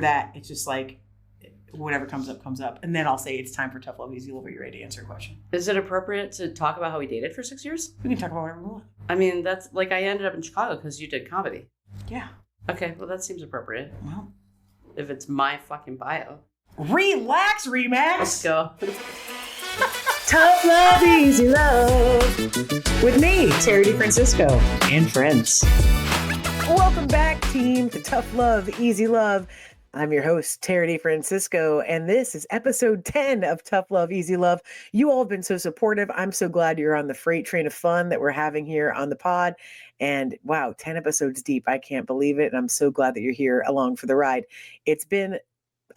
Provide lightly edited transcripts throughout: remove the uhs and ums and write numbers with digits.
that, it's just like whatever comes up, comes up. And then I'll say it's time for Tough Love, Easy Love. Are you ready to answer a question? Is it appropriate to talk about how we dated for 6 years? We can talk about whatever we want. I mean, that's like I ended up in Chicago because you did comedy. Yeah. Okay, well, that seems appropriate. Well, if it's my fucking bio. Relax, Remax. Let's go. Tough Love, Easy Love. With me, Terry DeFrancisco, and friends. Welcome back, team, to Tough Love, Easy Love. I'm your host, Terry DeFrancisco, and this is episode 10 of Tough Love, Easy Love. You all have been so supportive. I'm so glad you're on the freight train of fun that we're having here on the pod. And wow, 10 episodes deep. I can't believe it. And I'm so glad that you're here along for the ride. It's been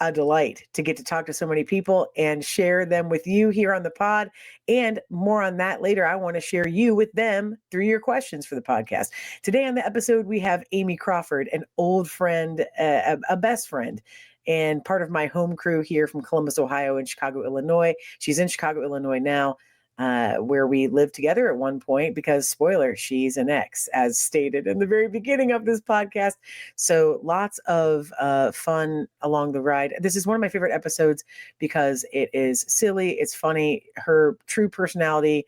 a delight to get to talk to so many people and share them with you here on the pod. And more on that later. I want to share you with them through your questions for the podcast. Today on the episode, we have Amy Crawford, an old friend, a best friend, and part of my home crew here from Columbus, Ohio, and Chicago, Illinois. She's in Chicago, Illinois now, where we lived together at one point because, spoiler, she's an ex, as stated in the very beginning of this podcast. So lots of fun along the ride. This is one of my favorite episodes because it is silly, it's funny. Her true personality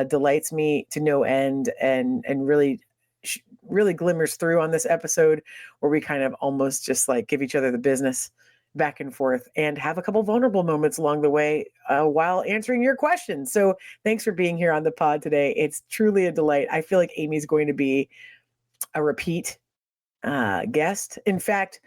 delights me to no end, and really glimmers through on this episode, where we kind of almost just like give each other the business back and forth and have a couple vulnerable moments along the way while answering your questions. So thanks for being here on the pod today. It's truly a delight. I feel like Amy's going to be a repeat guest. In fact,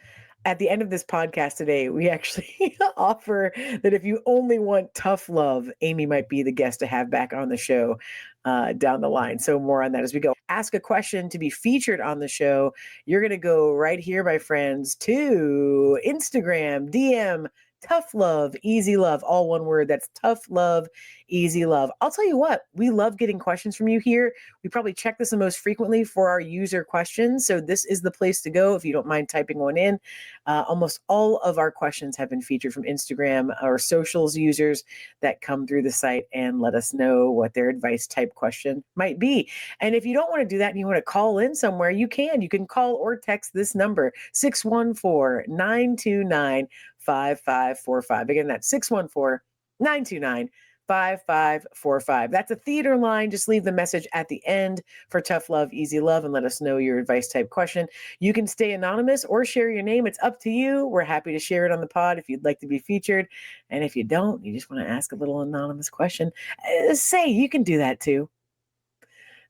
at the end of this podcast today, we actually offer that if you only want tough love, Amy might be the guest to have back on the show down the line. So more on that as we go. Ask a question to be featured on the show. You're going to go right here, my friends, to Instagram, DM, Tough Love, Easy Love, all one word. That's Tough Love, Easy Love. I'll tell you what, we love getting questions from you here. We probably check this the most frequently for our user questions. So this is the place to go if you don't mind typing one in. Almost all of our questions have been featured from Instagram or socials users that come through the site and let us know what their advice type question might be. And if you don't want to do that and you want to call in somewhere, you can. You can call or text this number, 614-929-5545. Again, that's 614-929-5545. That's a theater line. Just leave the message at the end for Tough Love, Easy Love, and let us know your advice type question. You can stay anonymous or share your name. It's up to you. We're happy to share it on the pod if you'd like to be featured. And if you don't, you just want to ask a little anonymous question, say you can do that too.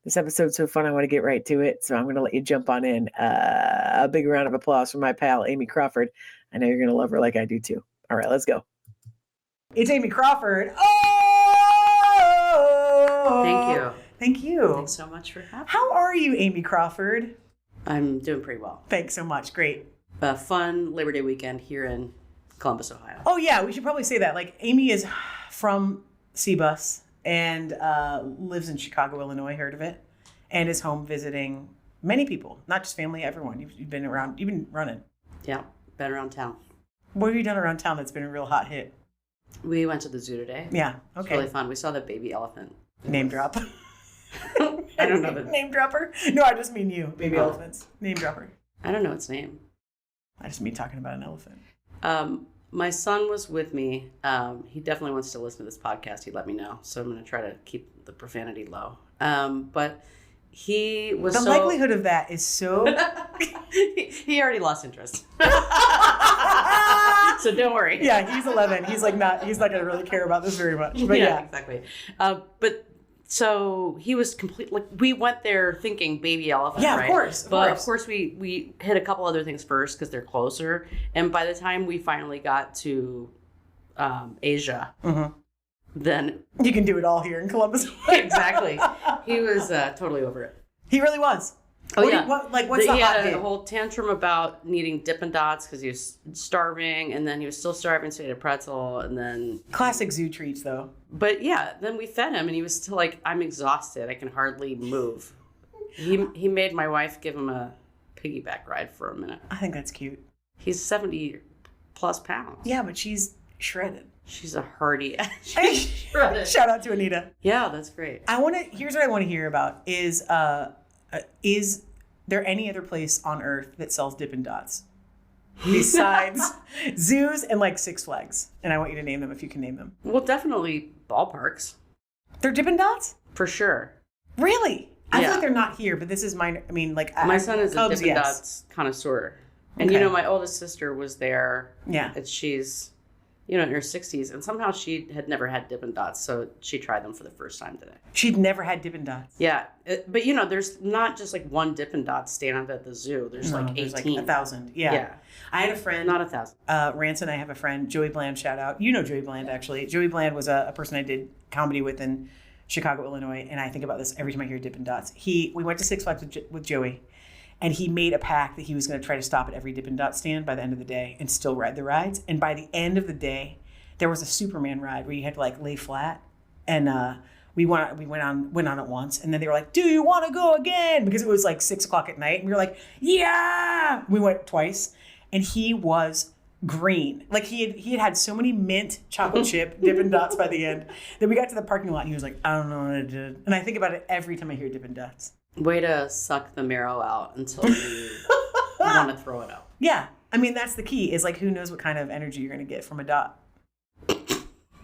This episode's so fun, I want to get right to it. So I'm going to let you jump on in. A big round of applause for my pal, Amy Crawford. I know you're going to love her like I do too. All right, let's go. It's Amy Crawford. Oh! Thank you. Thank you. Thanks so much for having me. How are you, Amy Crawford? I'm doing pretty well. Thanks so much. Great. A fun Labor Day weekend here in Columbus, Ohio. Oh, yeah. We should probably say that. Like, Amy is from Cbus and lives in Chicago, Illinois. Heard of it? And is home visiting many people, not just family, everyone. You've been around. You've been running. Yeah, been around town. What have you done around town that's been a real hot hit? We went to the zoo today. Yeah, okay. It's really fun. We saw the baby elephant. Name drop. I don't know the name dropper. No, I just mean you, baby elephants. Name dropper. I don't know its name. I just mean talking about an elephant. My son was with me. He definitely wants to listen to this podcast. He let me know, so I'm going to try to keep the profanity low. But he was the likelihood of that is so. He already lost interest. So don't worry. Yeah, he's 11. He's not going to really care about this very much. But yeah. Exactly. But so he was we went there thinking baby elephant, yeah, right? Of course. Of course we hit a couple other things first because they're closer. And by the time we finally got to Asia, then you can do it all here in Columbus. Exactly. He was totally over it. He really was. Oh, yeah. What's the he hot had hit? a whole tantrum about needing Dippin' Dots because he was starving, and then he was still starving, so he had a pretzel, and then... Classic zoo treats, though. But yeah, then we fed him, and he was still like, I'm exhausted. I can hardly move. He made my wife give him a piggyback ride for a minute. I think that's cute. He's 70 plus pounds. Yeah, but she's shredded. She's a hardy. She's shredded. Shout out to Anita. Yeah, that's great. Here's what I want to hear about is there any other place on earth that sells Dippin' Dots? besides zoos and like Six Flags? And I want you to name them if you can name them. Well, definitely ballparks. They're Dippin' Dots? For sure. Really? I feel Yeah. like they're not here, but this is mine. I mean, like My son is Cubs, a Dippin' yes. Dots connoisseur. And Okay. my oldest sister was there. Yeah. And she's, in her 60s. And somehow she had never had Dippin' Dots. So she tried them for the first time today. She'd never had Dippin' Dots. Yeah. But, there's not just like one Dippin' Dots stand at the zoo. There's like 18. There's like 1,000. Yeah. Yeah. I had a friend. Not 1,000. Rance and I have a friend, Joey Bland, shout out. You know Joey Bland, actually. Joey Bland was a person I did comedy with in Chicago, Illinois, and I think about this every time I hear Dippin' Dots. We went to Six Flags with Joey, and he made a pact that he was going to try to stop at every Dippin' Dot stand by the end of the day and still ride the rides. And by the end of the day, there was a Superman ride where you had to like lay flat, and we went on it once, and then they were like, "Do you want to go again?" Because it was like 6:00 at night, and we were like, "Yeah!" We went twice, and he was green. Like he had so many mint chocolate chip Dippin' Dots by the end that we got to the parking lot, and he was like, "I don't know what I did." And I think about it every time I hear Dippin' Dots. Way to suck the marrow out until you want to throw it out. Yeah, I mean that's the key. Is like who knows what kind of energy you're going to get from a dot.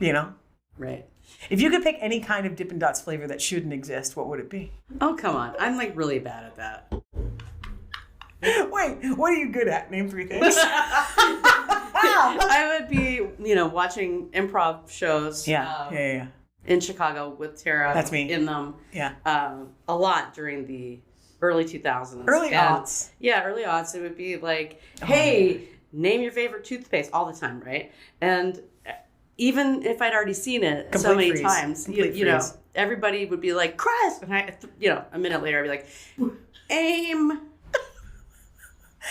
Right. If you could pick any kind of Dippin' Dots flavor that shouldn't exist, what would it be? Oh, come on. I'm like really bad at that. Wait, what are you good at? Name 3 things. I would be, watching improv shows. Yeah. In Chicago with Tara. That's me. In them. Yeah. A lot during the early 2000s. Early aughts. Yeah, early aughts. It would be like, hey, name your favorite toothpaste all the time, right? And even if I'd already seen it so many times, everybody would be like, Crest! And a minute later I'd be like, AIM.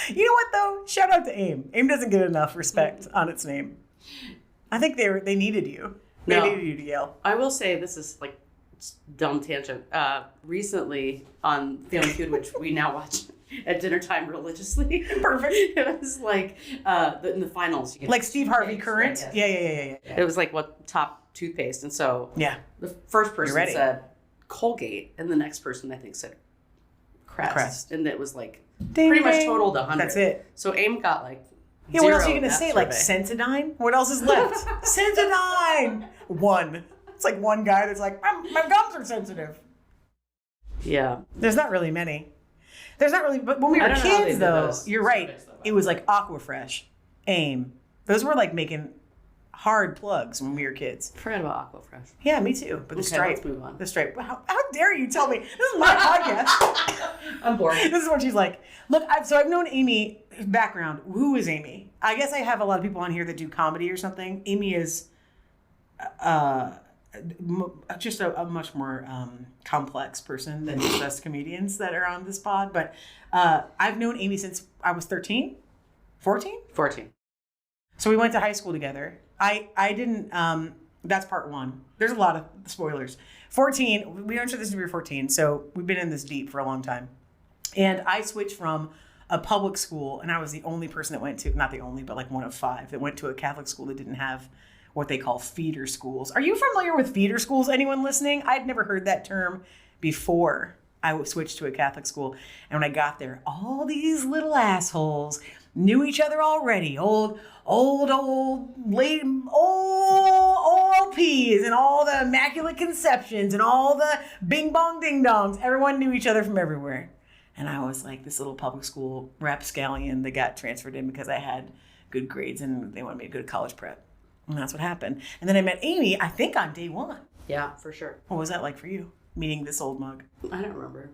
You know what though? Shout out to AIM. AIM doesn't get enough respect on its name. I think they needed you. They needed you to yell. I will say this is like dumb tangent. Recently on Family Feud, which we now watch at dinner time religiously. Perfect. It was like in the finals. You get Like Steve Harvey eggs, Current? right? Yeah. It was like what top toothpaste, and so the first person said Colgate, and the next person I think said Crest. And it was like ding, pretty much ding. totaled 100. That's it. So AIM got like Yeah, what else are you zero going to in say? that Like survey. Sensodyne? What else is left? Sensodyne! One. It's like one guy that's like, my gums are sensitive. Yeah. There's not really many. But when we were kids, though, you're right. It was like Aquafresh, AIM. Those were like making hard plugs when we were kids. Forget about Aquafresh. Yeah, me too. But the stripe. Let's move on. The stripe. How dare you tell me? This is my podcast. I'm bored. This is what she's like. Look, I've known Amy, background. Who is Amy? I guess I have a lot of people on here that do comedy or something. Amy is just a much more complex person than just us comedians that are on this pod. But I've known Amy since I was 13, 14? 14. So we went to high school together. I didn't, that's part 1. There's a lot of spoilers. 14, we don't show this to be 14, so we've been in this deep for a long time. And I switched from a public school, and I was the only person that went to, not the only, but like one of 5, that went to a Catholic school that didn't have what they call feeder schools. Are you familiar with feeder schools? Anyone listening? I'd never heard that term before I switched to a Catholic school. And when I got there, all these little assholes knew each other already. Old lady, old P's and all the Immaculate Conceptions and all the bing bong ding dongs. Everyone knew each other from everywhere. And I was like this little public school rapscallion that got transferred in because I had good grades and they wanted me to go to college prep. And that's what happened. And then I met Amy, I think on day 1. Yeah, for sure. What was that like for you, meeting this old mug? I don't remember.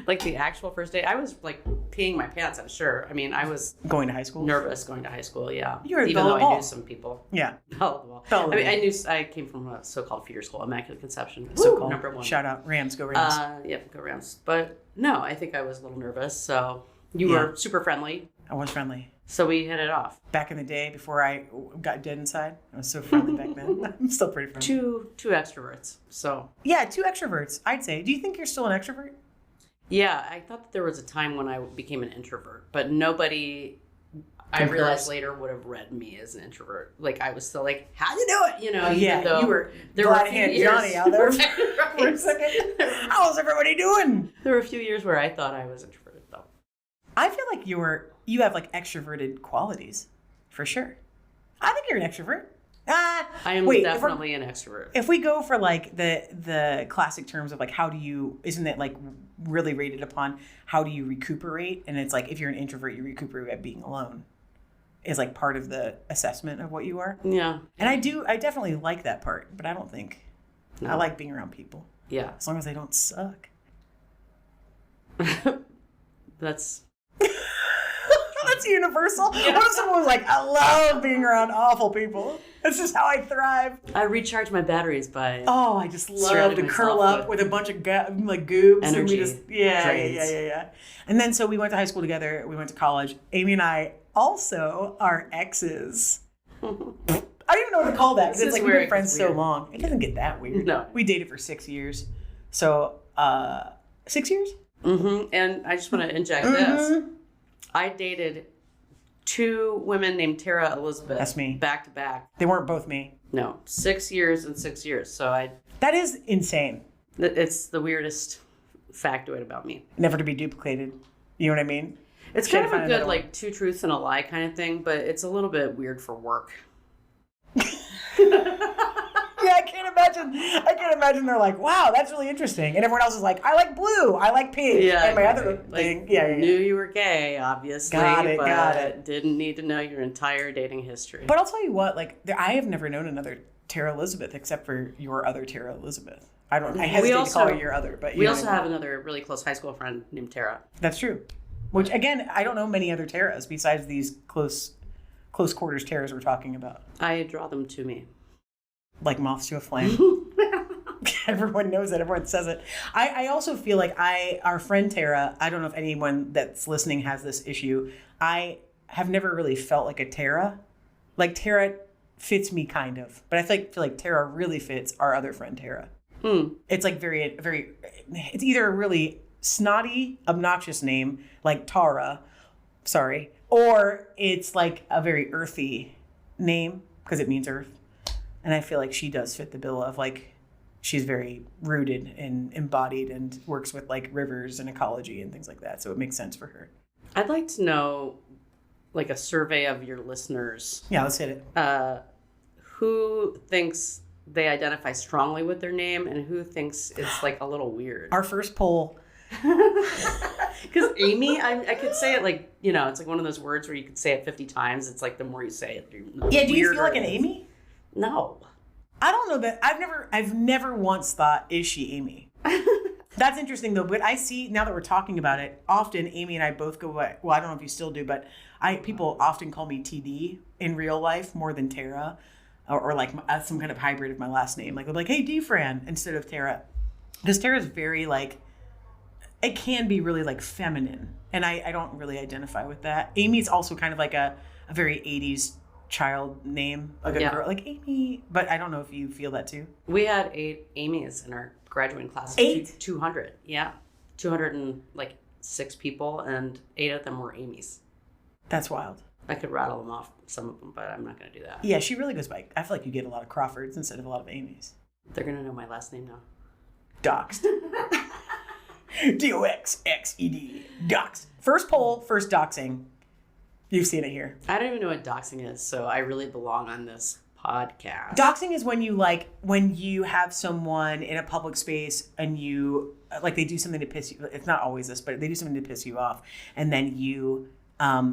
Like the actual first day, I was like peeing my pants, I'm sure. I mean, I was going to high school? Nervous going to high school, yeah. You were even though I knew some people. Yeah. I mean, I came from a so-called feeder school, Immaculate Conception. So-called. Number 1. Shout out, Rams, go Rams. Yep, go Rams. But no, I think I was a little nervous. So you were super friendly. I was friendly. So we hit it off. Back in the day, before I got dead inside, I was so friendly back then. I'm still pretty friendly. Two extroverts. So yeah, 2 extroverts, I'd say. Do you think you're still an extrovert? Yeah, I thought that there was a time when I became an introvert, but nobody, I realized later, would have read me as an introvert. Like I was still like, "How you do it?" Even though you were. There were a few years, Johnny out there for a second. How's everybody doing? There were a few years where I thought I was introverted, though. I feel like you you have like extroverted qualities, for sure. I think you're an extrovert. I am definitely an extrovert. If we go for like the classic terms of like isn't it like really rated upon how do you recuperate? And it's like if you're an introvert, you recuperate by being alone. Is like part of the assessment of what you are. Yeah. And I definitely like that part, but I don't think I like being around people. Yeah. As long as they don't suck. That's universal. Yeah. What if someone was like, I love being around awful people. This is how I thrive. I recharge my batteries by. Oh, I just love to curl up with a bunch of like goobs. Energy. And we just, yeah. And then so we went to high school together. We went to college. Amy and I also are exes. I don't even know what to call that. Because it's like we've been friends so long. It doesn't get that weird. No. We dated for 6 years. So, 6 years? Mm-hmm. And I just want to inject this. I dated 2 women named Tara Elizabeth. That's me. Back to back. They weren't both me. No. 6 years and 6 years. So That is insane. It's the weirdest factoid about me. Never to be duplicated. You know what I mean? It's kind of a good like 2 truths and a lie kind of thing, but it's a little bit weird for work. Yeah, I can't imagine they're like, wow, that's really interesting. And everyone else is like, I like blue, I like pink. Yeah, and my other thing. Yeah. Knew you were gay, obviously. Got it. Didn't need to know your entire dating history. But I'll tell you what, like, I have never known another Tara Elizabeth except for your other Tara Elizabeth. I hesitate to call her your other, but we also have another really close high school friend named Tara. That's true. Which, again, I don't know many other Taras besides these close quarters Taras we're talking about. I draw them to me. Like moths to a flame. Everyone knows it. Everyone says it. I also feel like our friend Tara, I don't know if anyone that's listening has this issue. I have never really felt like a Tara. Like Tara fits me kind of. But I feel like Tara really fits our other friend Tara. It's like very, very, it's either a really snotty, obnoxious name like Tara, or it's like a very earthy name because it means earth. And I feel like she does fit the bill of like, she's very rooted and embodied and works with like rivers and ecology and things like that. So it makes sense for her. I'd like to know like a survey of your listeners. Yeah, let's hit it. Who thinks they identify strongly with their name and who thinks it's like a little weird? Our first poll. Because Amy, I could say it like, it's like one of those words where you could say it 50 times. It's like the more you say it, yeah, do you feel like an Amy? No. I don't know that. I've never once thought, is she Amy? That's interesting though. But I see now that we're talking about it, often Amy and I both go by, well, I don't know if you still do, but people often call me TD in real life more than Tara, or like some kind of hybrid of my last name. Like they'll be like, hey, DeFran, instead of Tara. Because Tara's very like, it can be really like feminine. And I don't really identify with that. Amy's also kind of like a very 80s child name, like a girl, like Amy. But I don't know if you feel that too. We had 8 Amy's in our graduating class. 8? 200. Yeah. 206 people, and 8 of them were Amy's. That's wild. I could rattle them off, some of them, but I'm not going to do that. Yeah, she really goes by. I feel like you get a lot of Crawfords instead of a lot of Amy's. They're going to know my last name now. Doxed. DOXXED. Doxed. First poll, first doxing. You've seen it here. I don't even know what doxing is, so I really belong on this podcast. Doxing is when you have someone in a public space and you, like they do something to piss you, it's not always this, but they do something to piss you off, and then you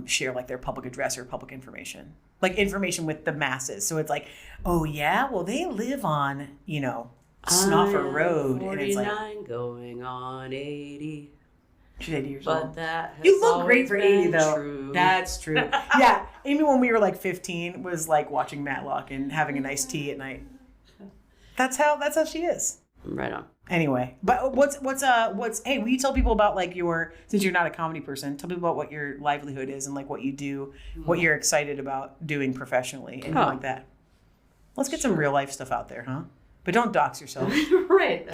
share like their public address or public information. Like information with the masses. So it's like, oh yeah, well they live on, Snoffer Road. 49 and it's like, going on 80. She's 80 years but old. That has you look great for 80 though. True. That's true. Yeah, Amy when we were like 15 was like watching Matlock and having a nice tea at night. That's how she is. Right on. Anyway, but what's hey, will you tell people about like since you're not a comedy person, tell people about what your livelihood is and like what you do, what you're excited about doing professionally, anything like that. Let's get some real life stuff out there, huh? But don't dox yourself. Right.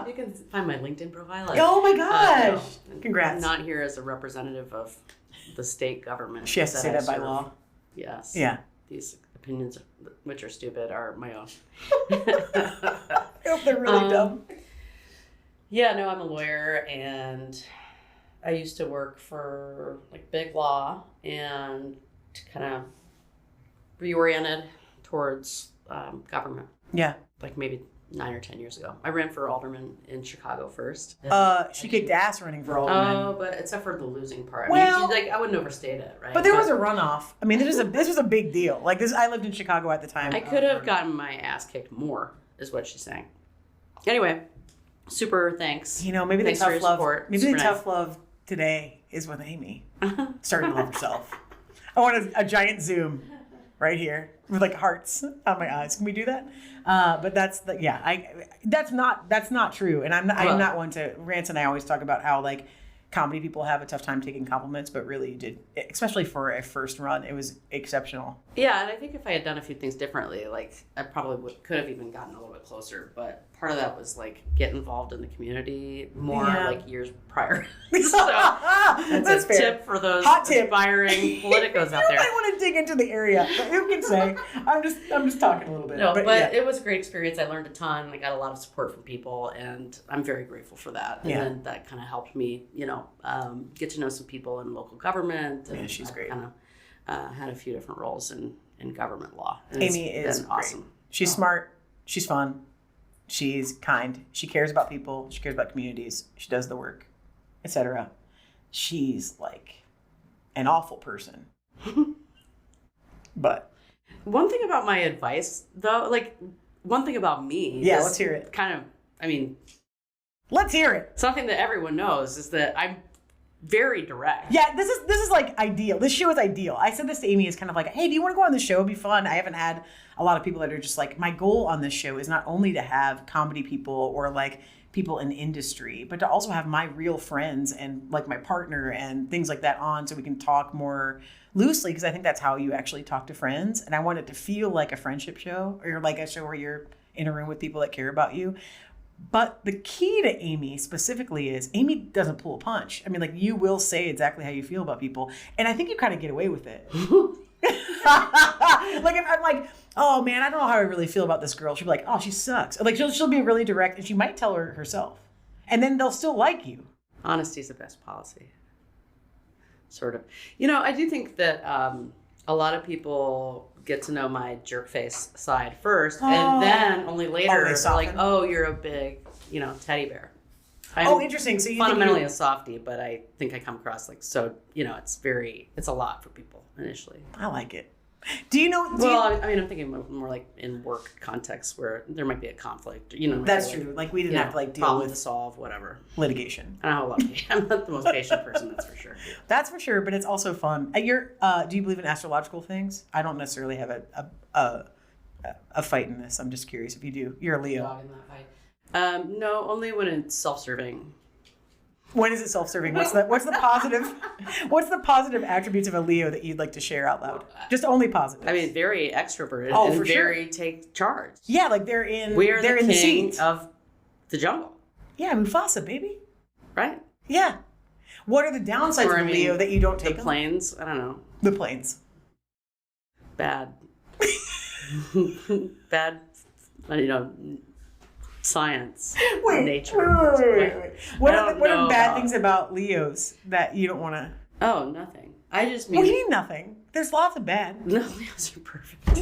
You can find my LinkedIn profile. Oh my gosh. No, congrats. I'm not here as a representative of the state government. She has to say that by law. Yes. Yeah. These opinions, which are stupid, are my own. I hope they're really dumb. Yeah, no, I'm a lawyer, and I used to work for like big law and kind of reoriented towards government. Yeah. Like maybe 9 or 10 years ago. I ran for alderman in Chicago first. She kicked ass running for alderman. Oh, but except for the losing part. Well, I mean, I wouldn't overstate it, right? But there was a runoff. I mean, this was a big deal. Like this, I lived in Chicago at the time. I could have gotten my ass kicked more, is what she's saying. Anyway, super thanks. You know, maybe thanks the tough love. support. Maybe super the tough love today is with Amy starting to love herself. I want a giant zoom right here with like hearts on my eyes. Can we do that? But that's that's not true. And I'm not one to Rance, and I always talk about how like comedy people have a tough time taking compliments, but really you did, especially for a first run, it was exceptional. Yeah, and I think if I had done a few things differently, like I probably could have even gotten a little bit closer. But part of that was like get involved in the community more, like years prior. So that's a fair tip for those aspiring politicos out there. I want to dig into the area. Who can say? I'm just talking a little bit. No, but it was a great experience. I learned a ton. I got a lot of support from people, and I'm very grateful for that. And then that kind of helped me, get to know some people in local government. And yeah, she's great. Kind of had a few different roles in government law. And Amy is awesome. Great. She's smart. She's fun. She's kind. She cares about people. She cares about communities. She does the work, etc. She's like an awful person. But one thing about my advice, though, like one thing about me. Yeah, let's hear it. Let's hear it. Something that everyone knows is that I'm very direct. Yeah, this is like ideal. This show is ideal. I said this to Amy as kind of like, hey, do you want to go on the show? It'd be fun. I haven't had a lot of people that are just like, my goal on this show is not only to have comedy people or like people in industry, but to also have my real friends and like my partner and things like that on so we can talk more loosely, because I think that's how you actually talk to friends. And I want it to feel like a friendship show or like a show where you're in a room with people that care about you. But the key to Amy specifically is Amy doesn't pull a punch. I mean, like you will say exactly how you feel about people. And I think you kind of get away with it. Like if I'm like, oh man, I don't know how I really feel about this girl. She'll be like, oh, she sucks. Like she'll be really direct and she might tell her herself. And then they'll still like you. Honesty is the best policy. Sort of. I do think that a lot of people get to know my jerk face side first, and then only later they're like, oh, you're a big, teddy bear. I'm interesting. So you fundamentally a softie, but I think I come across like, so, it's a lot for people initially. I like it. Do you know? I'm thinking more like in work context where there might be a conflict. That's true. Like we didn't have to like deal with to solve whatever litigation. I don't know how I'm not the most patient person. That's for sure. That's for sure, but it's also fun. Do you believe in astrological things? I don't necessarily have a fight in this. I'm just curious if you do. You're a Leo. Dog in that fight. No, only when it's self-serving. When is it self-serving? What's the positive attributes of a Leo that you'd like to share out loud? Just only positive. I mean, very extroverted and very take charge. Yeah, like they're in the seat of the jungle. Yeah, Mufasa, baby. Right? Yeah. What are the downsides of a Leo that you don't take? The planes, I don't know. The planes. Bad. Bad, science, nature. Wait. What are bad things about Leos that you don't want to? Oh, nothing. I just mean. What do you mean nothing? There's lots of bad. No, Leos are perfect.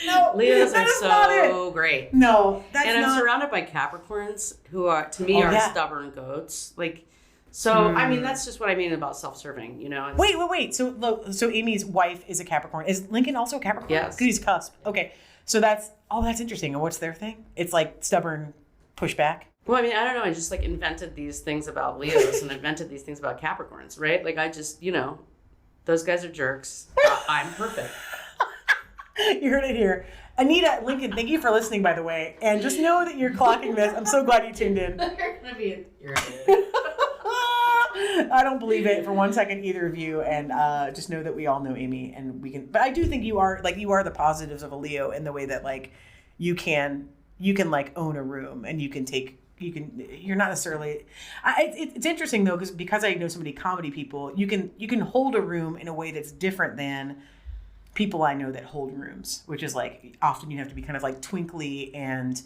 No, Leos are so great. No, that's and not. I'm surrounded by Capricorns who are, to me, are stubborn goats. Like, so I mean, that's just what I mean about self-serving. Wait. So Amy's wife is a Capricorn. Is Lincoln also a Capricorn? Yes. Because he's cusp. Okay. So that's interesting. And what's their thing? It's like stubborn pushback. Well, I mean, I don't know. I just like invented these things about Leos and invented these things about Capricorns, right? Like I just, those guys are jerks. I'm perfect. You heard it here. Anita, Lincoln, thank you for listening, by the way. And just know that you're clocking this. I'm so glad you tuned in. You're going to be irritated. I don't believe it for 1 second, either of you. And just know that we all know Amy and we can. But I do think you are the positives of a Leo in the way that like you can like own a room and you're not necessarily. It's interesting though because I know so many comedy people. You can hold a room in a way that's different than people I know that hold rooms, which is like often you have to be kind of like twinkly and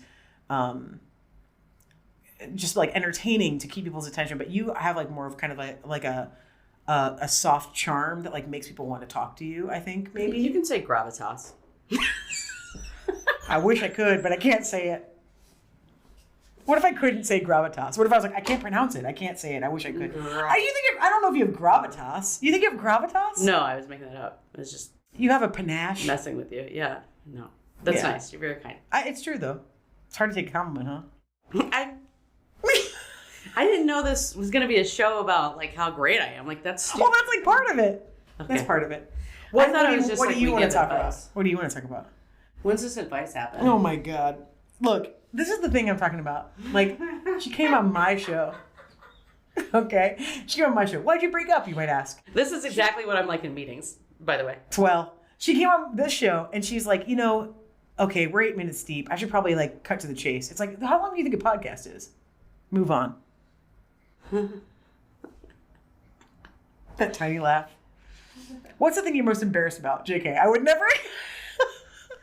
just like entertaining to keep people's attention, but you have like more of kind of like a soft charm that like makes people want to talk to you, I think, maybe. You can say gravitas. I wish I could, but I can't say it. What if I couldn't say gravitas? What if I was like, I can't pronounce it. I can't say it. I wish I could. I don't know if you have gravitas. You think you have gravitas? No, I was making that up. It was just... You have a panache? Messing with you. Yeah. No. That's nice. You're very kind. It's true, though. It's hard to take a compliment, huh? I didn't know this was going to be a show about, like, how great I am. Like, that's stupid. Well, that's, like, part of it. Okay. That's part of it. What do you want to talk about? What do you want to talk about? When's this advice happen? Oh, my God. Look, this is the thing I'm talking about. Like, she came on my show. Okay? She came on my show. Why'd you break up, you might ask? This is exactly what I'm like in meetings, by the way. Well, she came on this show, and she's like, okay, we're 8 minutes deep. I should probably, like, cut to the chase. It's like, how long do you think a podcast is? Move on. That tiny laugh. What's the thing you're most embarrassed about? JK, I would never...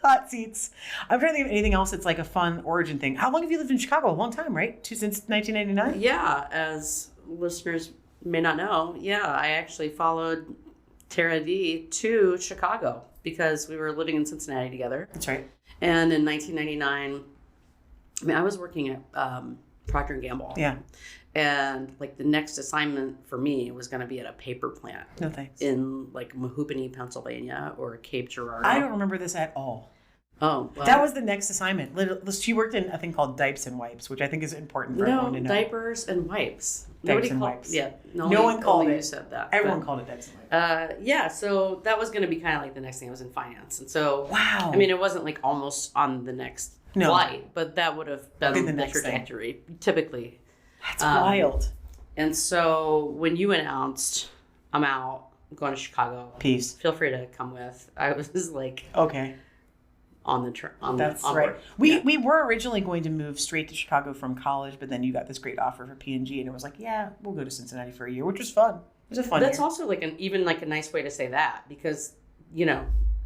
Hot seats. I'm trying to think of anything else that's like a fun origin thing. How long have you lived in Chicago? A long time, right? Since 1999? Yeah, as listeners may not know, I actually followed Tara D to Chicago because we were living in Cincinnati together. That's right. And in 1999, I was working at Procter & Gamble. Yeah. And like the next assignment for me was going to be at a paper plant. No thanks. In like Mahoopany, Pennsylvania, or Cape Girardeau. I don't remember this at all. Oh, well. That was the next assignment. She worked in a thing called diapers and wipes, which I think is important for everyone to know. Diapers and wipes. Diapers and wipes. Yeah, no one called it. You said that. Everyone called it diapers and wipes. Yeah, so that was going to be kind of like the next thing. I was in finance, and so wow. I mean, it wasn't like almost on the next flight, but that would have been the trajectory. Typically, that's wild. And so when you announced, I'm out, I'm going to Chicago. Peace. Feel free to come with. I was like, okay. That's right. We were originally going to move straight to Chicago from college, but then you got this great offer for P&G, and it was like, yeah, we'll go to Cincinnati for a year, which was fun. It was a fun That's year. also like a nice way to say that because,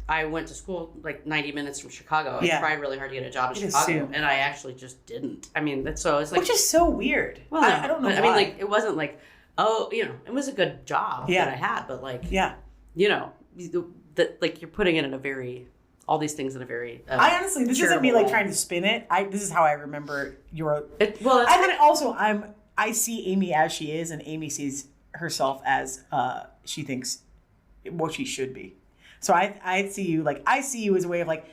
I went to school like 90 minutes from Chicago. I tried really hard to get a job in Chicago, and I actually just didn't. I mean, it's like... Which is so weird. Well, I don't know why. I mean, like, it wasn't like, it was a good job that I had, but like, like you're putting it in a very... all these things in a very I honestly, this isn't me like trying to spin it. This is how I remember your... I see Amy as she is, and Amy sees herself as she thinks what she should be. So I see you as a way of like,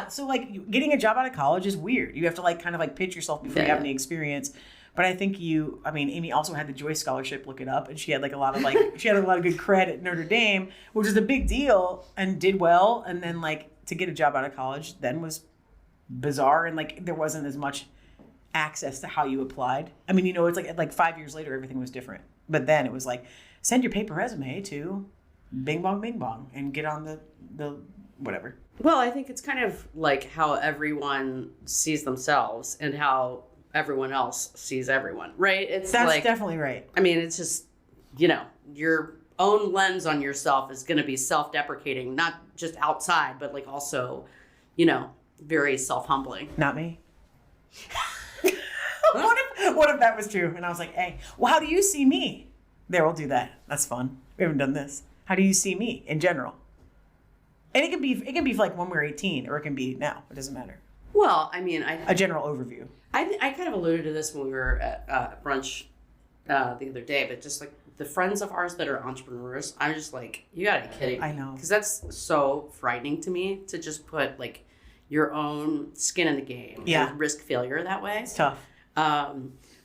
so like getting a job out of college is weird. You have to like kind of like pitch yourself before you have any experience. But I think Amy also had the Joy Scholarship, look it up, and she had like a lot of good cred at Notre Dame, which is a big deal, and did well, and then like to get a job out of college then was bizarre, and like there wasn't as much access to how you applied. I mean, it's like 5 years later everything was different. But then it was like send your paper resume to Bing Bong, and get on the whatever. Well, I think it's kind of like how everyone sees themselves and how everyone else sees everyone, right? That's definitely right. I mean, it's just, your own lens on yourself is going to be self-deprecating, not just outside, but like also, very self-humbling. Not me. What if that was true? And I was like, hey, well, how do you see me? There, we'll do that. That's fun. We haven't done this. How do you see me in general? And it can be for like when we're 18, or it can be now. It doesn't matter. Well, I mean, a general overview. I kind of alluded to this when we were at brunch the other day, but just like the friends of ours that are entrepreneurs, I'm just like, you gotta be kidding me. I know. Because that's so frightening to me to just put like your own skin in the game and risk failure that way. It's tough.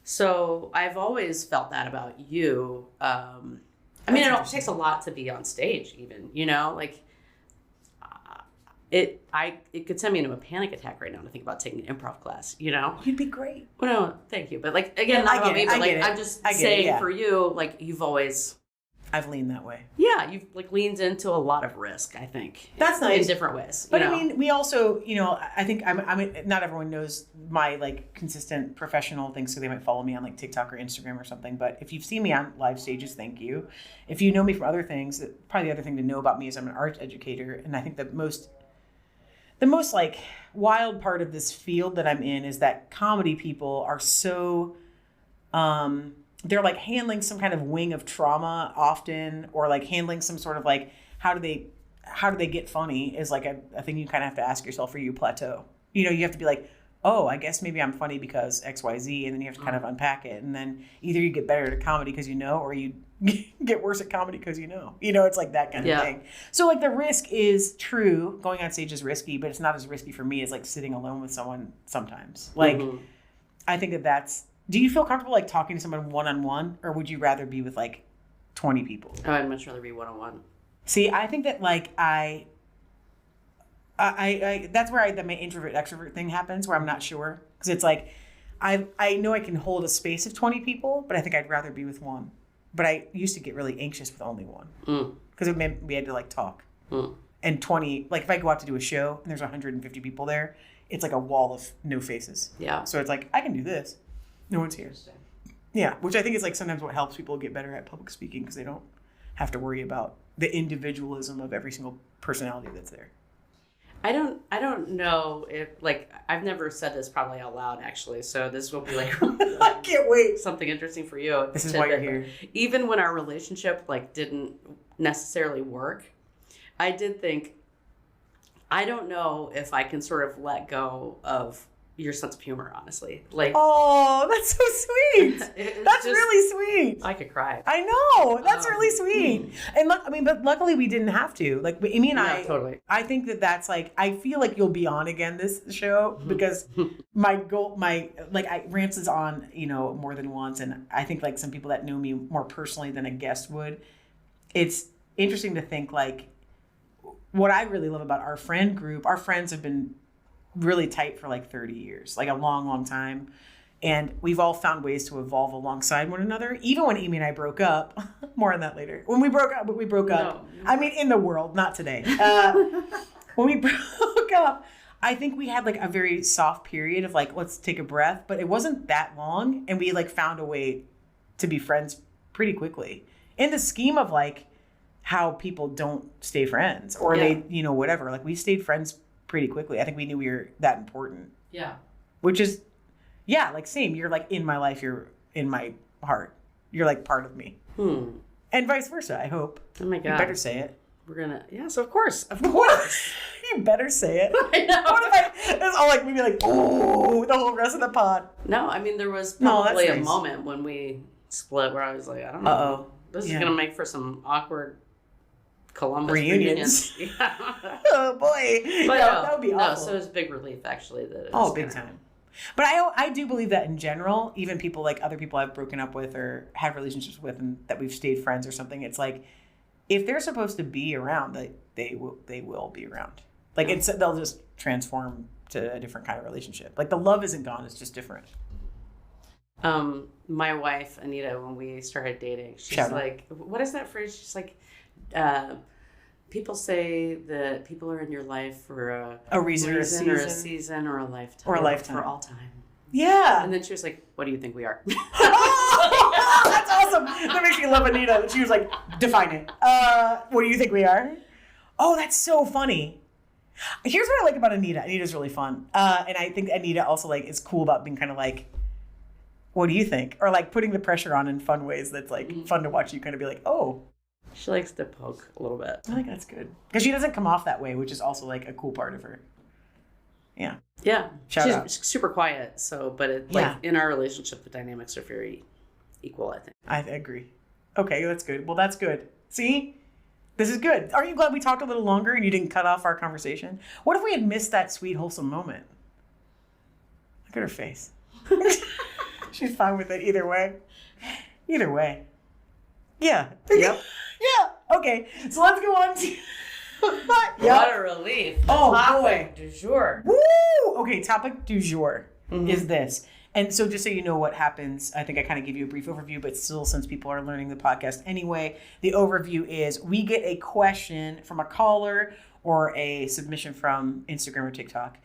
So I've always felt that about you. I mean, it takes a lot to be on stage even, like it could send me into a panic attack right now to think about taking an improv class, You'd be great. Well, no, thank you. But like, again, not about me, but like, I'm just saying for you, like you've always... I've leaned that way. Yeah, you've like leaned into a lot of risk, I think. That's nice. In different ways. But I mean, we also, I think I'm not everyone knows my like consistent professional things, so they might follow me on like TikTok or Instagram or something. But if you've seen me on live stages, thank you. If you know me from other things, probably the other thing to know about me is I'm an art educator, and I think the most like wild part of this field that I'm in is that comedy people are so they're like handling some kind of wing of trauma often, or like handling some sort of like, how do they get funny is like a thing you kind of have to ask yourself, where you plateau. You know, you have to be like, oh, I guess maybe I'm funny because X, Y, Z. And then you have to kind of unpack it. And then either you get better at comedy because you know, or you get worse at comedy because you know. You know, it's like that kind of thing. So like the risk is true. Going on stage is risky, but it's not as risky for me as like sitting alone with someone sometimes. Like, I think that's, do you feel comfortable like talking to someone one-on-one, or would you rather be with like 20 people? Oh, I'd much rather be one-on-one. See, I think that like I that's where the introvert extrovert thing happens, where I'm not sure, because it's like I know I can hold a space of 20 people, but I think I'd rather be with one. But I used to get really anxious with only one, because it meant we had to like talk. And 20, like if I go out to do a show and there's 150 people there, it's like a wall of no faces. Yeah. So it's like, I can do this. No one's here. Yeah, which I think is like sometimes what helps people get better at public speaking, because they don't have to worry about the individualism of every single personality that's there. I don't know if, like, I've never said this probably out loud, actually, so this will be like I can't wait. Something interesting for you. This is why you're here. Even when our relationship like didn't necessarily work, I did think, I don't know if I can sort of let go of your sense of humor, honestly. Like, oh, that's so sweet. That's really sweet. I could cry. I know. That's really sweet. And but luckily we didn't have to. Like Amy and I, totally. I think that's like, I feel like you'll be on again this show, because Rance is on, you know, more than once. And I think like some people that know me more personally than a guest would, it's interesting to think like, what I really love about our friend group, our friends have been really tight for like 30 years, like a long, long time. And we've all found ways to evolve alongside one another. Even when Amy and I broke up, more on that later. When we broke up, No. I mean, in the world, not today. When we broke up, I think we had like a very soft period of like, let's take a breath, but it wasn't that long. And we like found a way to be friends pretty quickly, in the scheme of like how people don't stay friends, or they, you know, whatever. Like we stayed friends pretty quickly. I think we knew we were that important. Yeah. Which is, like same. You're like in my life. You're in my heart. You're like part of me. And vice versa, I hope. Oh my God. You better say it. We're gonna, yes, of course. You better say it. I know. What if it's all like, maybe like, oh, the whole rest of the pod. No, I mean, there was probably a moment when we split where I was like, I don't know. This is gonna make for some awkward Columbus reunions. Oh boy. But that would be awful. No, so it was a big relief actually. Big time. But I do believe that in general, even people like other people I've broken up with or had relationships with, and that we've stayed friends or something, it's like, if they're supposed to be around, they will be around. Like they'll just transform to a different kind of relationship. Like the love isn't gone, it's just different. My wife, Anita, when we started dating, she's like, what is that phrase? She's like, people say that people are in your life for a reason or a season or a lifetime. Or a lifetime. For all time. Yeah. And then she was like, what do you think we are? Oh, that's awesome. That makes me love Anita. She was like, define it. What do you think we are? Oh, that's so funny. Here's what I like about Anita. Anita's really fun. And I think Anita also like is cool about being kind of like, what do you think? Or like putting the pressure on in fun ways that's like fun to watch you kind of be like, oh. She likes to poke a little bit. I think that's good. Because she doesn't come off that way, which is also like a cool part of her. Yeah. Yeah. Shout out. She's super quiet. So, but in our relationship, the dynamics are very equal, I think. I agree. Okay, that's good. Well, that's good. See? This is good. Aren't you glad we talked a little longer and you didn't cut off our conversation? What if we had missed that sweet, wholesome moment? Look at her face. She's fine with it either way. Either way. Yeah. Yep. Yeah. Okay. So let's go on to... What a relief. Topic du jour. Woo! Okay, topic du jour is this. And so just so you know what happens, I think I kind of give you a brief overview, but still, since people are learning the podcast anyway, the overview is we get a question from a caller or a submission from Instagram or TikTok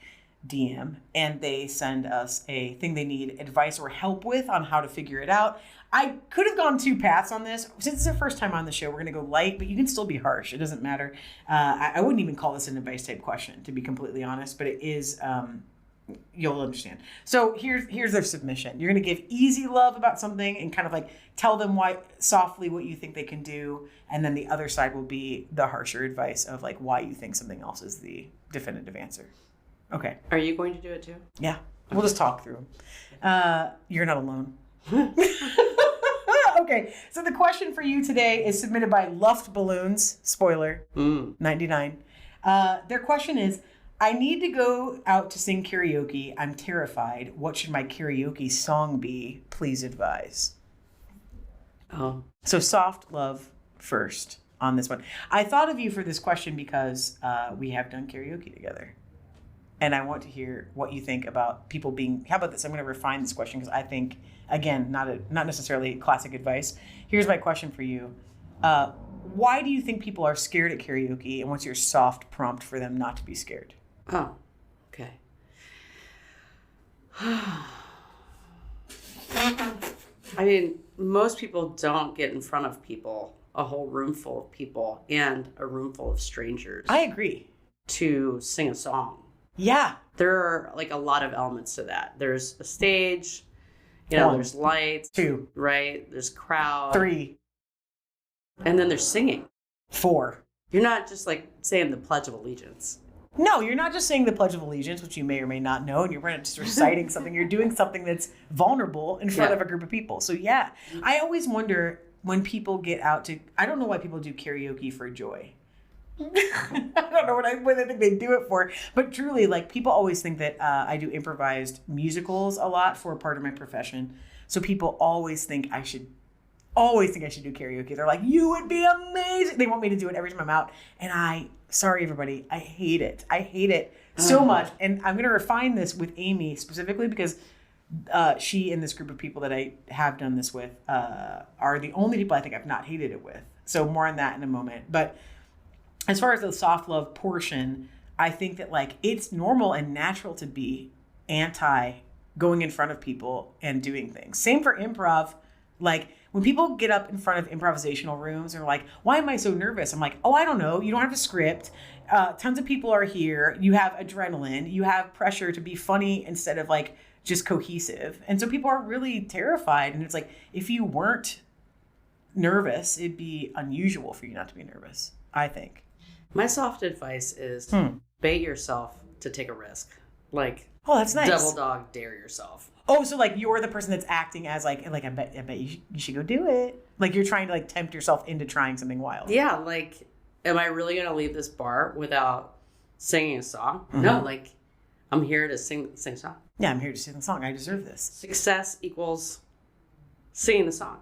DM, and they send us a thing they need advice or help with on how to figure it out. I could have gone two paths on this. Since it's our first time on the show, we're going to go light, but you can still be harsh. It doesn't matter. I wouldn't even call this an advice type question, to be completely honest, but it is You'll understand. So here's their submission. You're going to give easy love about something and kind of like tell them softly what you think they can do. And then the other side will be the harsher advice of like why you think something else is the definitive answer. Okay. Are you going to do it too? Yeah. We'll just talk through them. You're not alone. Okay. So the question for you today is submitted by Luft Balloons. Spoiler. 99. Their question is, I need to go out to sing karaoke. I'm terrified. What should my karaoke song be? Please advise. Oh. So soft love first on this one. I thought of you for this question because we have done karaoke together. And I want to hear what you think about people being... How about this? I'm going to refine this question because I think, again, not necessarily classic advice. Here's my question for you. Why do you think people are scared at karaoke? And what's your soft prompt for them not to be scared? Oh, okay. I mean, most people don't get in front of people, a whole room full of people and a room full of strangers. I agree. To sing a song. Yeah. There are like a lot of elements to that. There's a stage, there's lights. 2. Right? There's crowd. 3. And then there's singing. 4. You're not just like saying the Pledge of Allegiance. No, you're not just saying the Pledge of Allegiance, which you may or may not know, and you're not just reciting something. You're doing something that's vulnerable in front of a group of people. So yeah, I always wonder when people get out to, I don't know why people do karaoke for joy. I don't know what I think they do it for, but truly, like, people always think that I do improvised musicals a lot for a part of my profession. So people always think I should do karaoke. They're like, you would be amazing. They want me to do it every time I'm out. And sorry, everybody, I hate it. I hate it so much. And I'm going to refine this with Amy specifically because she and this group of people that I have done this with are the only people I think I've not hated it with. So more on that in a moment. But as far as the soft love portion, I think that like it's normal and natural to be anti going in front of people and doing things. Same for improv. Like when people get up in front of improvisational rooms and are like, why am I so nervous? I'm like, oh, I don't know. You don't have a script. Tons of people are here. You have adrenaline. You have pressure to be funny instead of like just cohesive. And so people are really terrified. And it's like, if you weren't nervous, it'd be unusual for you not to be nervous, I think. My soft advice is bait yourself to take a risk. Like, oh, that's nice. Double dog dare yourself. Oh, so like you're the person that's acting as like I bet you should go do it. Like you're trying to like tempt yourself into trying something wild. Yeah, like, am I really gonna leave this bar without singing a song? Mm-hmm. No, like I'm here to sing a song. Yeah, I'm here to sing the song. I deserve this. Success equals singing the song.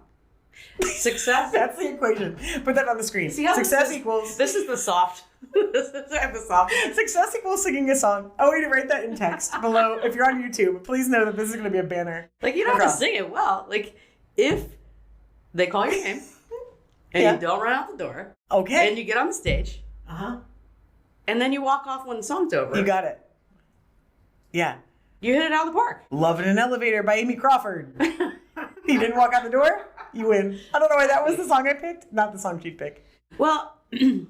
Success. That's the equation. Put that on the screen. See how success equals. This is the soft. This is the soft. Success equals singing a song. I want you to write that in text below. If you're on YouTube, please know that this is going to be a banner. Like, you don't have to sing it well. Like, if they call your name and you don't run out the door. Okay. And you get on the stage. And then you walk off when the song's over. You got it. Yeah. You hit it out of the park. Love in an Elevator by Amy Crawford. You didn't walk out the door, you win. I don't know why that was the song I picked. Not the song she'd pick. Well, I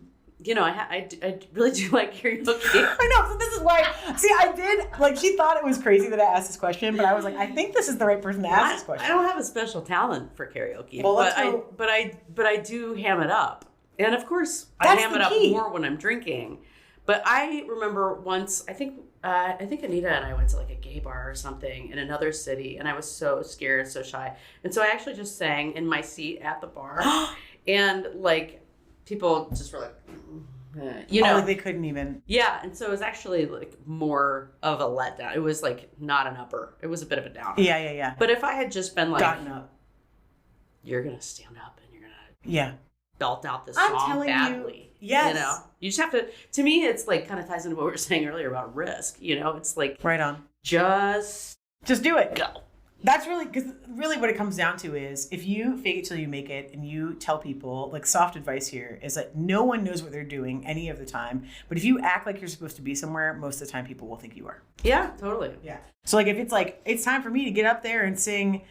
really do like karaoke. I know. So this is why. See, I did. Like, she thought it was crazy that I asked this question, but I was like, I think this is the right person to ask this question. I don't have a special talent for karaoke, well, but I do ham it up, and of course I ham it up more when I'm drinking. But I remember once, I think Anita and I went to like a gay bar or something in another city, and I was so scared, so shy, and so I actually just sang in my seat at the bar, and like. People just were like, like they couldn't even. Yeah, and so it was actually like more of a letdown. It was like not an upper. It was a bit of a downer. Yeah. But if I had just been like, gotten up, you're gonna stand up and you're gonna belt out this I'm song badly. Yes. You just have to. To me, it's like kind of ties into what we were saying earlier about risk. It's like right on. Just do it. Go. That's because really what it comes down to is if you fake it till you make it and you tell people, like soft advice here is that no one knows what they're doing any of the time. But if you act like you're supposed to be somewhere, most of the time people will think you are. Yeah, totally. Yeah. So like if it's like, it's time for me to get up there and sing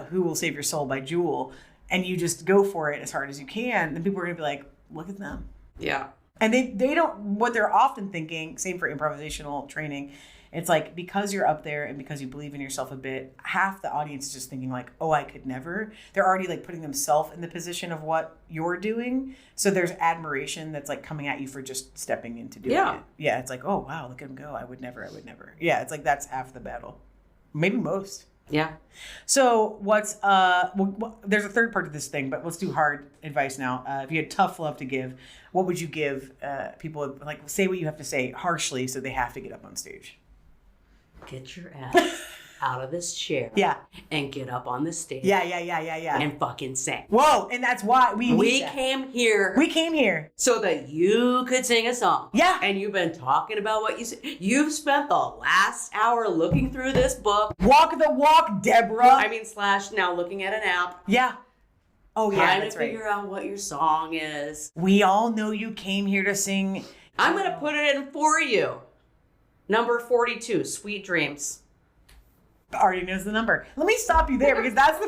Who Will Save Your Soul by Jewel, and you just go for it as hard as you can, then people are going to be like, look at them. Yeah. And they don't, what they're often thinking, same for improvisational training, it's like, because you're up there and because you believe in yourself a bit, half the audience is just thinking like, oh, I could never. They're already like putting themselves in the position of what you're doing. So there's admiration that's like coming at you for just stepping into doing it. Yeah. It's like, oh, wow, look at him go. I would never. Yeah. It's like, that's half the battle. Maybe most. Yeah. So there's a third part to this thing, but let's do hard advice now. If you had tough love to give, what would you give people? Like, say what you have to say harshly so they have to get up on stage. Get your ass out of this chair. Yeah. And get up on the stage. Yeah. And fucking sing. Whoa. And that's why we came here. We came here. So that you could sing a song. Yeah. And you've been talking about what you say. You've spent the last hour looking through this book. Walk the walk, Deborah. / now looking at an app. Yeah. Oh, yeah, trying that's to figure out what your song is. We all know you came here to sing. I'm going to put it in for you. Number 42, Sweet Dreams. Already knows the number. Let me stop you there because that's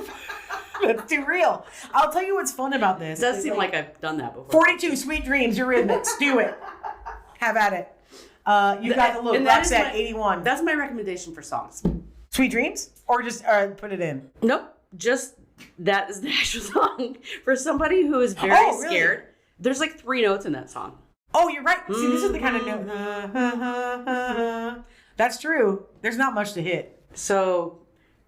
too real. I'll tell you what's fun about this. It does seem like I've done that before. 42, Sweet Dreams, Eurythmics. Do it. Have at it. You got the look. Roxette, 81. That's my recommendation for songs. Sweet Dreams? Or just put it in? Nope. Just that is the actual song. For somebody who is very scared, there's like 3 notes in that song. Oh, you're right. See, this is the kind of note. That's true. There's not much to hit. So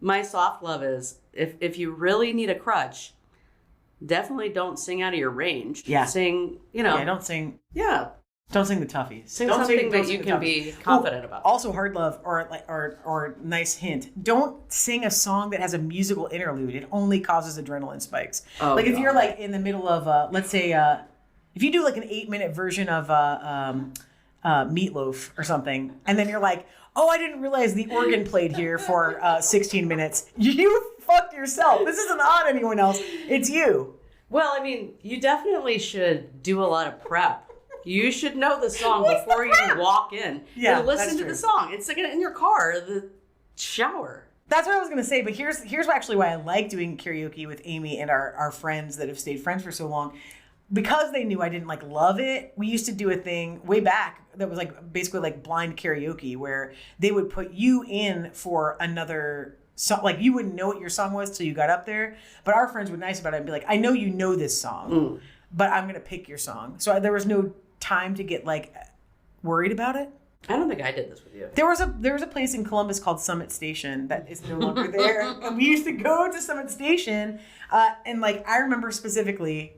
my soft love is, if you really need a crutch, definitely don't sing out of your range. Yeah. Sing, Yeah, don't sing. Yeah. Don't sing the toughies. Sing something that you can be confident about. Also, hard love or nice hint. Don't sing a song that has a musical interlude. It only causes adrenaline spikes. Oh, like if you're like in the middle of let's say if you do like an 8-minute version of Meatloaf or something, and then you're like, oh, I didn't realize the organ played here for 16 minutes. You fucked yourself. This isn't on anyone else. It's you. Well, I mean, you definitely should do a lot of prep. You should know the song before you walk in. Yeah, and listen to the song. It's like in your car, the shower. That's what I was going to say, but here's actually why I like doing karaoke with Amy and our friends that have stayed friends for so long. Because they knew I didn't like love it, we used to do a thing way back that was like basically like blind karaoke, where they would put you in for another song. Like you wouldn't know what your song was till you got up there, but our friends were nice about it and be like, I know you know this song, but I'm going to pick your song. So there was no time to get like worried about it. I don't think I did this with you. There was a place in Columbus called Summit Station that is no longer there. And we used to go to Summit Station. And like, I remember specifically,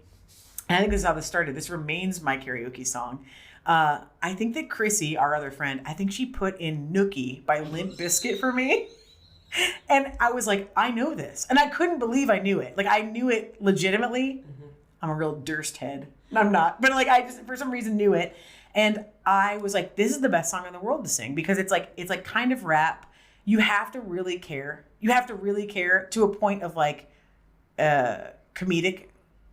and I think this is how this started. This remains my karaoke song. I think that Chrissy, our other friend, I think she put in Nookie by Limp Bizkit for me. And I was like, I know this. And I couldn't believe I knew it. Like, I knew it legitimately. Mm-hmm. I'm a real Durst head. I'm not. But like, I just, for some reason, knew it. And I was like, this is the best song in the world to sing. Because it's like kind of rap. You have to really care. You have to really care to a point of like comedic.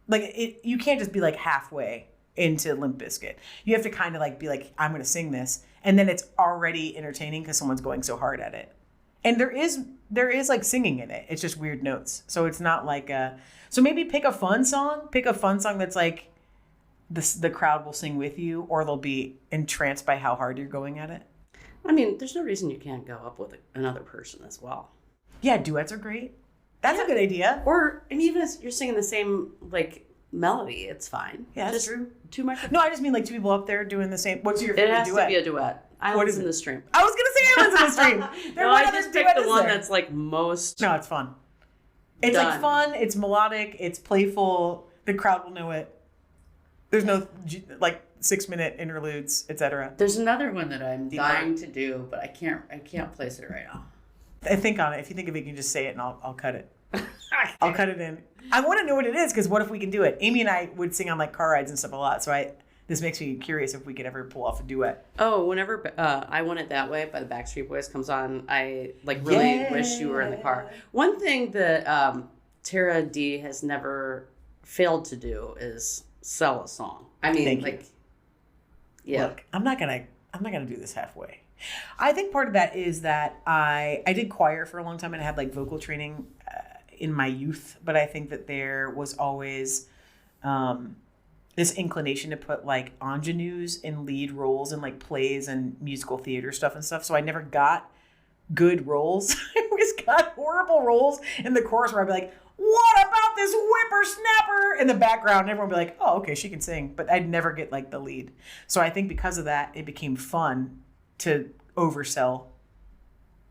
Like, you can't just be like halfway into Limp Bizkit. You have to kind of like be like, I'm going to sing this. And then it's already entertaining because someone's going so hard at it. And there is like singing in it. It's just weird notes. So it's not like so maybe pick a fun song. Pick a fun song that's like the crowd will sing with you, or they'll be entranced by how hard you're going at it. I mean, there's no reason you can't go up with another person as well. Yeah, duets are great. That's a good idea. And even if you're singing the same like melody, it's fine. Yeah, that's true. Two microphones. No, I just mean like two people up there doing the same. What's your favorite duet? It has to be a duet. Islands in the Stream. I was gonna say Islands in the Stream. No, I just picked the one that's like most. No, it's fun. It's like fun. It's melodic. It's playful. The crowd will know it. There's no like 6-minute interludes, etc. There's another one that I'm dying to do, but I can't place it right now. I think on it. If you think of it, you can just say it, and I'll cut it. I'll cut it in. I want to know what it is, because what if we can do it? Amy and I would sing on like car rides and stuff a lot, so this makes me curious if we could ever pull off a duet. Oh, whenever I Want It That Way by the Backstreet Boys comes on, I like really wish you were in the car. One thing that Tara D has never failed to do is sell a song. I mean, yeah. Look, I'm not gonna do this halfway. I think part of that is that I did choir for a long time and I had like vocal training in my youth, but I think that there was always this inclination to put like ingenues in lead roles in like plays and musical theater stuff and stuff. So I never got good roles. I always got horrible roles in the chorus where I'd be like, what about this whippersnapper in the background? And everyone would be like, oh, okay, she can sing. But I'd never get like the lead. So I think because of that, it became fun to oversell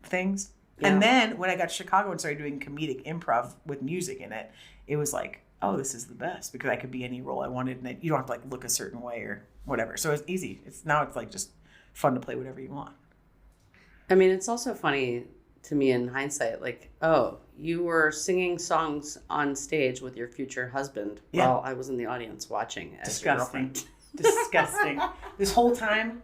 things. Yeah. And then when I got to Chicago and started doing comedic improv with music in it, it was like, oh, this is the best because I could be any role I wanted, and you don't have to like look a certain way or whatever. So it's easy. It's like just fun to play whatever you want. I mean, it's also funny to me in hindsight, like, oh, you were singing songs on stage with your future husband while I was in the audience watching. Disgusting. Disgusting. This whole time.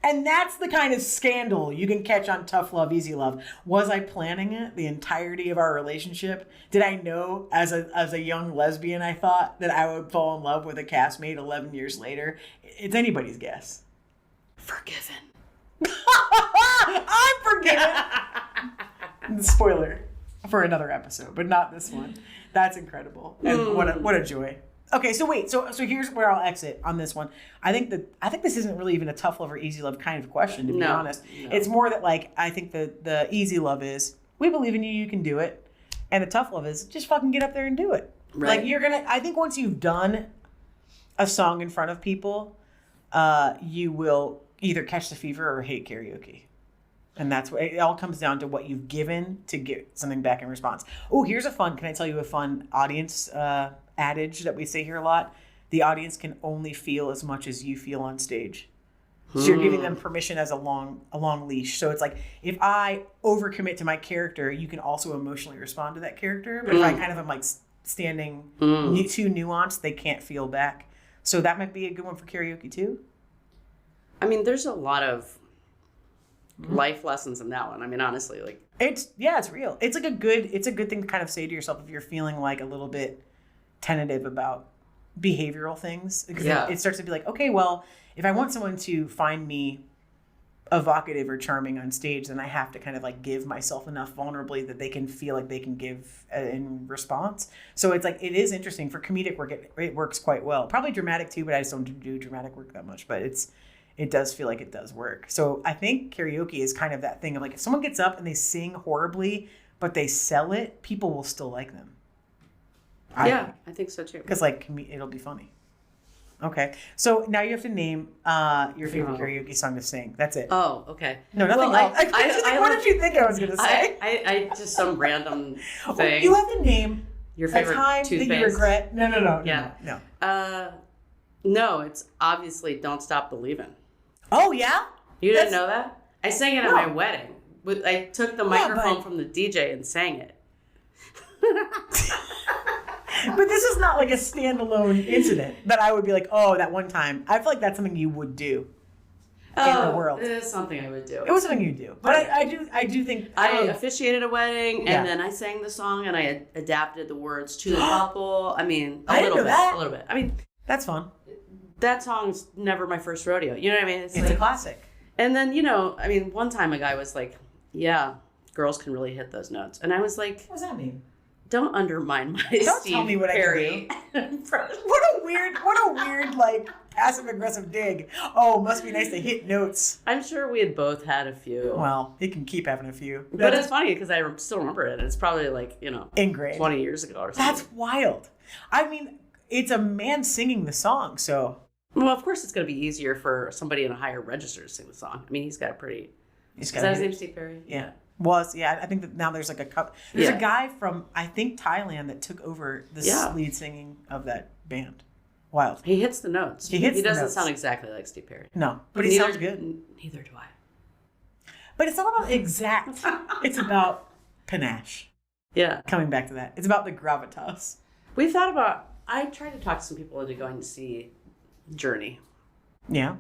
And that's the kind of scandal you can catch on Tough Love, Easy Love. Was I planning it the entirety of our relationship? Did I know as a young lesbian, I thought that I would fall in love with a castmate 11 years later? It's anybody's guess. Forgiven. I'm forgiven. Spoiler for another episode, but not this one. That's incredible. And what a joy. Okay, so wait, so here's where I'll exit on this one. I think this isn't really even a tough love or easy love kind of question, to be honest. No. It's more that like I think the easy love is we believe in you, you can do it, and the tough love is just fucking get up there and do it. Right. Like I think once you've done a song in front of people, you will either catch the fever or hate karaoke. And that's what it all comes down to, what you've given to get something back in response. Oh, can I tell you a fun audience adage that we say here a lot? The audience can only feel as much as you feel on stage. So you're giving them permission as a long leash. So it's like, if I overcommit to my character, you can also emotionally respond to that character. But if I kind of am like standing too nuanced, they can't feel back. So that might be a good one for karaoke too. I mean, there's a lot of life lessons in that one. I mean, honestly, like it's real. It's a good thing to kind of say to yourself if you're feeling like a little bit tentative about behavioral things, because it starts to be like, okay, well, if I want someone to find me evocative or charming on stage, then I have to kind of like give myself enough vulnerably that they can feel like they can give in response. So it's like, it is interesting for comedic work. It works quite well. Probably dramatic too, but I just don't do dramatic work that much, but it does feel like it does work. So I think karaoke is kind of that thing of like, if someone gets up and they sing horribly, but they sell it, people will still like them. I think so too. Because like, it'll be funny. Okay. So now you have to name your favorite karaoke song to sing. That's it. Oh, okay. No, nothing else. What did you think I was going to say? I just some random thing. You have to name your favorite a time toothpaste. That you regret. No. Yeah. No. No, it's obviously Don't Stop Believin'. Oh, yeah? You didn't know that? I sang it at my wedding. I took the microphone from the DJ and sang it. But this is not like a standalone incident that I would be like, oh, that one time. I feel like that's something you would do in the world. It is something I would do. It was something you do. But I do think... I officiated a wedding, and then I sang the song, and I adapted the words to the couple. I mean, a little bit. I mean... That's fun. That song's never my first rodeo. You know what I mean? It's like, a classic. And then, I mean, one time a guy was like, yeah, girls can really hit those notes. And I was like... What does that mean? Don't undermine my Don't Steve tell me what Perry. I can do. What a weird, like, passive-aggressive dig. Oh, must be nice to hit notes. I'm sure we had both had a few. Well, he can keep having a few. But it's funny because I still remember it. It's probably like, ingrained 20 years ago or something. That's wild. I mean, it's a man singing the song, so... Well, of course it's going to be easier for somebody in a higher register to sing the song. I mean, he's got a pretty... Is that his name, Steve Perry? Yeah. I think that now there's like a couple. There's a guy from, I think, Thailand that took over the lead singing of that band. Wild. He hits the notes. He doesn't sound exactly like Steve Perry. No, but he sounds good. Neither do I. But it's not about exact. It's about panache. Yeah. Coming back to that. It's about the gravitas. We thought about, I tried to talk to some people into going to see Journey. Yeah.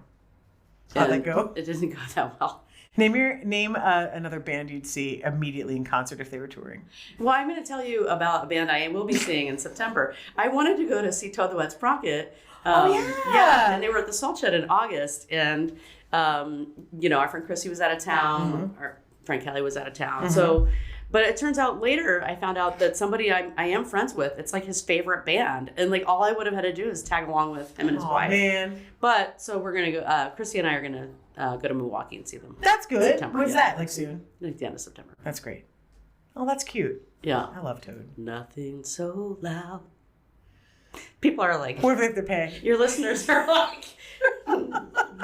How'd that go? It didn't go that well. Name another band you'd see immediately in concert if they were touring. Well, I'm going to tell you about a band I will be seeing in September. I wanted to go to see Toad the Wet Sprocket. Yeah, and they were at the Salt Shed in August, and our friend Chrissy was out of town. Our friend Kelly was out of town. Mm-hmm. So But it turns out later, I found out that somebody I am friends with, it's like his favorite band. And like all I would have had to do is tag along with him and his wife. Man. But so we're going to go, Chrissy and I are going to go to Milwaukee and see them. That's good. September, When's that? Like soon? Like the end of September. That's great. Oh, that's cute. Yeah. I love Toad. Nothing so loud. People are like... What if they have to pay? Your listeners are like...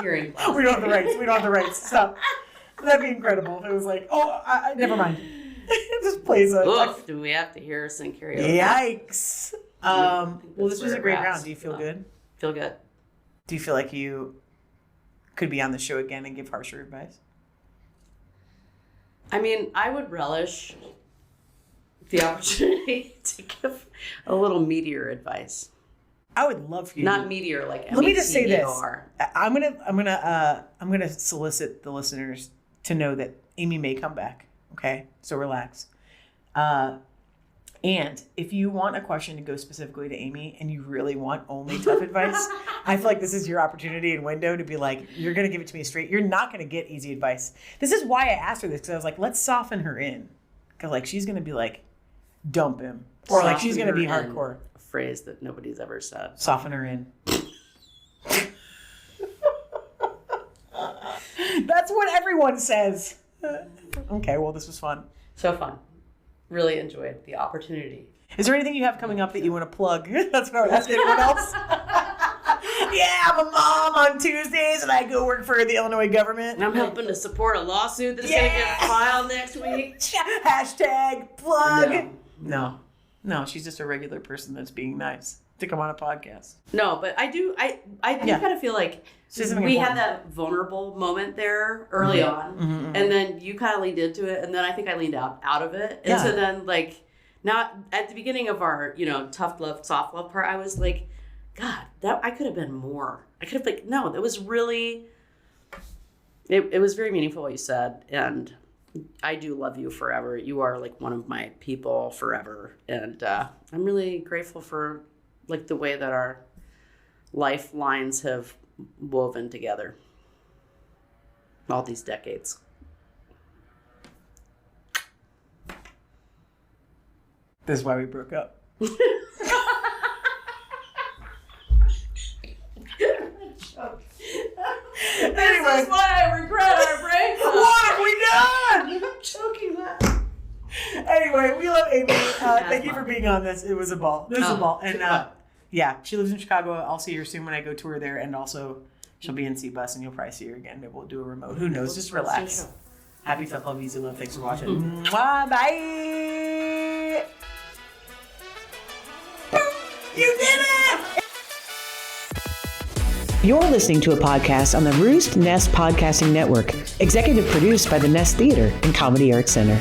hearing loud. We don't have the rights. We don't have the rights. Stop. That'd be incredible if it was like, never mind. It just plays a... Oof, do we have to hear us sing karaoke? Yikes. Well, this was a great round. Do you feel good? Feel good. Do you feel like you could be on the show again and give harsher advice? I mean, I would relish the opportunity to give a little meatier advice. I would love for you. Not meatier, like Let me just say this. I'm gonna solicit the listeners to know that Amy may come back. Okay, so relax. And if you want a question to go specifically to Amy and you really want only tough advice, I feel like this is your opportunity and window to be like, you're going to give it to me straight. You're not going to get easy advice. This is why I asked her this, because I was like, let's soften her in. Because like she's going to be like, dump him. Or soften like she's going to be hardcore. A phrase that nobody's ever said. Soften her in. That's what everyone says. Okay, well, this was fun. So fun. Really enjoyed the opportunity. Is there anything you have coming up that you want to plug? That's what I would ask anyone else. Yeah, I'm a mom on Tuesdays and I go work for the Illinois government. And I'm helping to support a lawsuit that's going to get filed next week. Hashtag plug. No, she's just a regular person that's being nice to come on a podcast. No, but I do kind of feel like we had that vulnerable moment there early on, and then you kind of leaned into it, and then I think I leaned out of it. And so then, like, not at the beginning of our, tough love, soft love part, I was like, God, that I could have been more. I could have, like, no, it was really, it was very meaningful what you said, and I do love you forever. You are, like, one of my people forever, and I'm really grateful for, like, the way that our lifelines have woven together all these decades. This is why we broke up. Anyway, this is why I regret our breakup. What have we done? I'm choking that. Anyway, we love Amy. Thank you for being on this. It was a ball. This is a ball. And yeah, she lives in Chicago. I'll see her soon when I go tour there. And also, she'll be in Cbus, and you'll probably see her again. Maybe we'll do a remote. Who knows? Just relax. Happy Tough Love, Easy Love. Thanks for watching. Mwah, bye. You did it! You're listening to a podcast on the Roost Nest Podcasting Network, executive produced by the Nest Theater and Comedy Arts Center.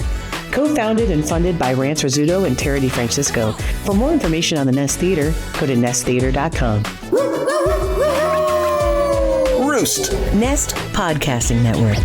Co-founded and funded by Rance Rizzuto and Terry DeFrancisco. For more information on the Nest Theater, go to nesttheater.com. Roost Nest Podcasting Network.